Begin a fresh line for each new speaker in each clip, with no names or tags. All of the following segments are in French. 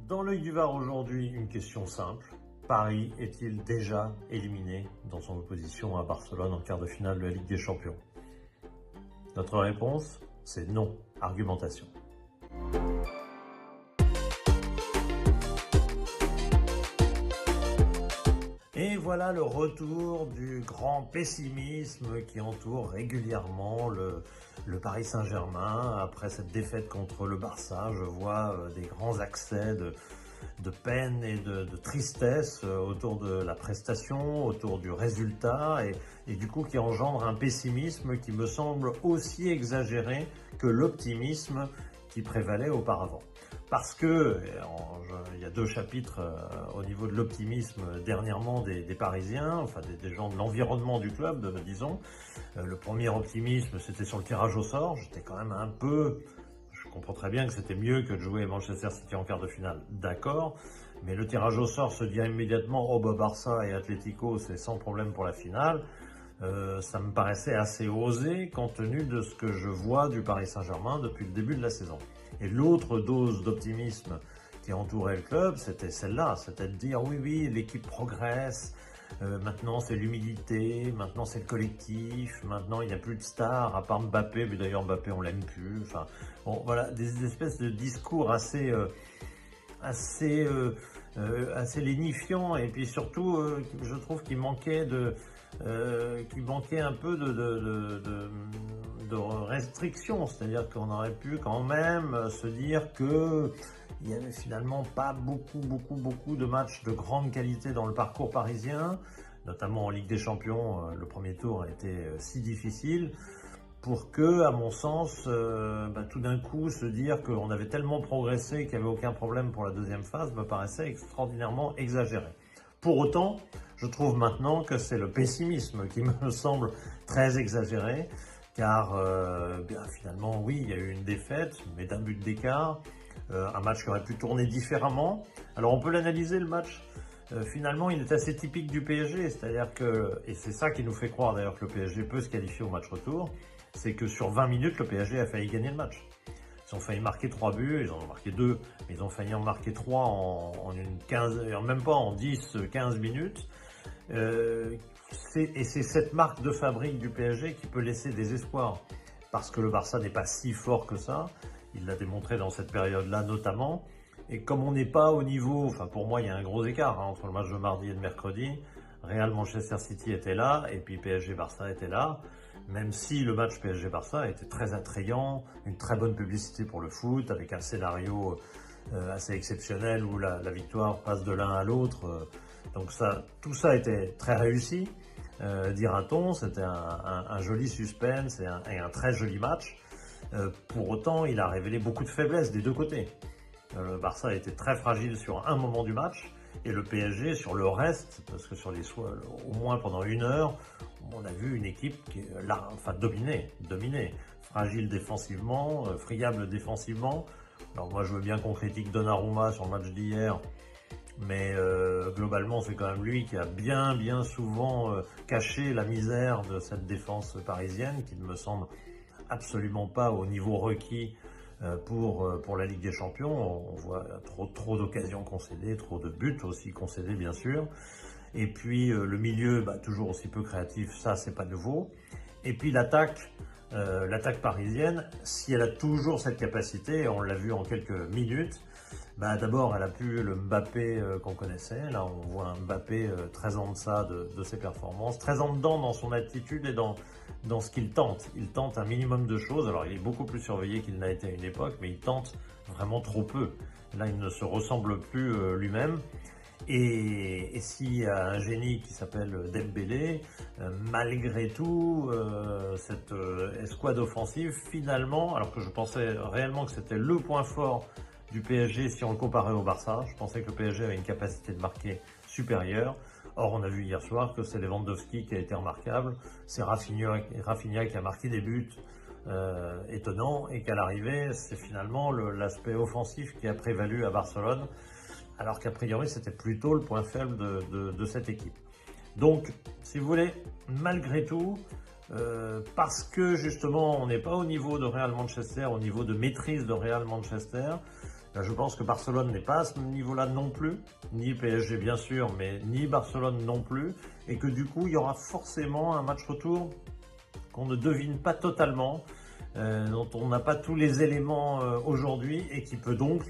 Dans l'œil du Var aujourd'hui, une question simple. Paris est-il déjà éliminé dans son opposition à Barcelone en quart de finale de la Ligue des Champions? Notre réponse, c'est non. Argumentation. Et voilà le retour du grand pessimisme qui entoure régulièrement le Paris Saint-Germain. Après cette défaite contre le Barça, je vois des grands accès de peine et de tristesse autour de la prestation, autour du résultat, et du coup qui engendre un pessimisme qui me semble aussi exagéré que l'optimisme qui prévalait auparavant. Parce que, il y a deux chapitres au niveau de l'optimisme dernièrement des Parisiens, enfin des gens de l'environnement du club, disons. Le premier optimisme, c'était sur le tirage au sort. J'étais quand même un peu... Je comprends très bien que c'était mieux que de jouer Manchester City en quart de finale, d'accord. Mais le tirage au sort se dire immédiatement, oh bah Barça et Atlético, c'est sans problème pour la finale. Ça me paraissait assez osé compte tenu de ce que je vois du Paris Saint-Germain depuis le début de la saison. Et l'autre dose d'optimisme qui entourait le club, c'était celle-là, c'était de dire oui, l'équipe progresse, maintenant c'est l'humilité, maintenant c'est le collectif, maintenant il n'y a plus de stars à part Mbappé, mais d'ailleurs Mbappé on l'aime plus, enfin bon voilà, des espèces de discours assez lénifiants, et puis surtout je trouve qu'il manquait un peu de restrictions, c'est-à-dire qu'on aurait pu quand même se dire que il n'y avait finalement pas beaucoup de matchs de grande qualité dans le parcours parisien, notamment en Ligue des Champions. Le premier tour a été si difficile pour que, à mon sens, tout d'un coup, se dire qu'on avait tellement progressé qu'il n'y avait aucun problème pour la deuxième phase me paraissait extraordinairement exagéré. Pour autant, je trouve maintenant que c'est le pessimisme qui me semble très exagéré, car finalement, oui, il y a eu une défaite, mais d'un but d'écart, un match qui aurait pu tourner différemment. Alors on peut l'analyser, le match. Finalement, il est assez typique du PSG, c'est-à-dire que, et c'est ça qui nous fait croire d'ailleurs que le PSG peut se qualifier au match retour, c'est que sur 20 minutes, le PSG a failli gagner le match. Ils ont failli marquer 3 buts, ils en ont marqué 2, mais ils ont failli en marquer 3 en une 15, même pas en 10-15 minutes. Et c'est cette marque de fabrique du PSG qui peut laisser des espoirs, parce que le Barça n'est pas si fort que ça, il l'a démontré dans cette période-là notamment, et comme on n'est pas au niveau, enfin pour moi il y a un gros écart entre le match de mardi et de mercredi, Real Manchester City était là, et puis PSG-Barça était là, même si le match PSG-Barça était très attrayant, une très bonne publicité pour le foot, avec un scénario assez exceptionnel où la victoire passe de l'un à l'autre. Donc tout ça était très réussi, dira-t-on, c'était un joli suspense et un très joli match. Pour autant, il a révélé beaucoup de faiblesses des deux côtés. Le Barça a été très fragile sur un moment du match, et le PSG sur le reste, parce que au moins pendant une heure, on a vu une équipe qui est là, enfin dominée, fragile défensivement, friable défensivement. Alors moi je veux bien qu'on critique Donnarumma sur le match d'hier, mais globalement c'est quand même lui qui a bien souvent caché la misère de cette défense parisienne, qui ne me semble absolument pas au niveau requis pour la Ligue des Champions. On voit trop d'occasions concédées, trop de buts aussi concédés bien sûr. Et puis le milieu, toujours aussi peu créatif, ça c'est pas nouveau. Et puis l'attaque parisienne, si elle a toujours cette capacité, on l'a vu en quelques minutes, d'abord elle a plus le Mbappé qu'on connaissait. Là on voit un Mbappé très en deçà de ses performances, très en dedans dans son attitude et dans ce qu'il tente. Il tente un minimum de choses, alors il est beaucoup plus surveillé qu'il n'a été à une époque, mais il tente vraiment trop peu. Là il ne se ressemble plus lui-même. Et s'il y a un génie qui s'appelle Dembélé, malgré tout, cette escouade offensive, finalement, alors que je pensais réellement que c'était le point fort du PSG si on le comparait au Barça, je pensais que le PSG avait une capacité de marquer supérieure. Or, on a vu hier soir que c'est Lewandowski qui a été remarquable, c'est Rafinha qui a marqué des buts étonnants, et qu'à l'arrivée, c'est finalement l'aspect offensif qui a prévalu à Barcelone, alors qu'a priori c'était plutôt le point faible de cette équipe. Donc, si vous voulez, malgré tout, parce que justement on n'est pas au niveau de Real Manchester, au niveau de maîtrise de Real Manchester, Là, je pense que Barcelone n'est pas à ce niveau-là non plus, ni PSG bien sûr, mais ni Barcelone non plus, et que du coup, il y aura forcément un match retour qu'on ne devine pas totalement, dont on n'a pas tous les éléments aujourd'hui, et qui peut donc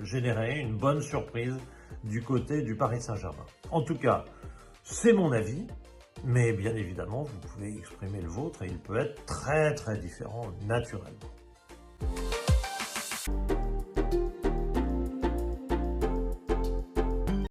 générer une bonne surprise du côté du Paris Saint-Germain. En tout cas, c'est mon avis, mais bien évidemment, vous pouvez exprimer le vôtre, et il peut être très très différent naturellement.